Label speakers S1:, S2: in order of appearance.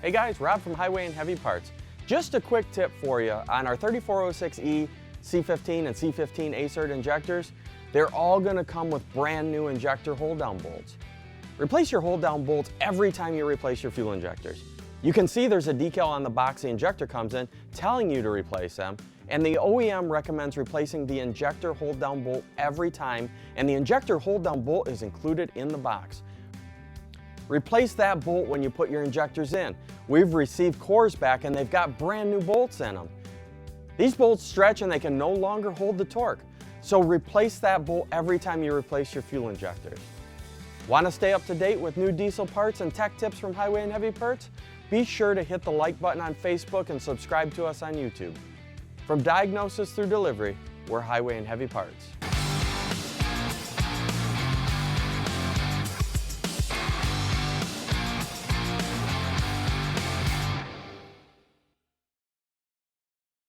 S1: Hey guys, Rob from Highway and Heavy Parts. Just a quick tip for you on our 3406E, C15 and C15 ACERT injectors. They're all going to come with brand new injector hold down bolts. Replace your hold down bolts every time you replace your fuel injectors. You can see there's a decal on the box the injector comes in telling you to replace them, and the OEM recommends replacing the injector hold down bolt every time, and the injector hold down bolt is included in the box. Replace that bolt when you put your injectors in. We've received cores back and they've got brand new bolts in them. These bolts stretch and they can no longer hold the torque. So replace that bolt every time you replace your fuel injectors. Want to stay up to date with new diesel parts and tech tips from Highway and Heavy Parts? Be sure to hit the like button on Facebook and subscribe to us on YouTube. From diagnosis through delivery, we're Highway and Heavy Parts.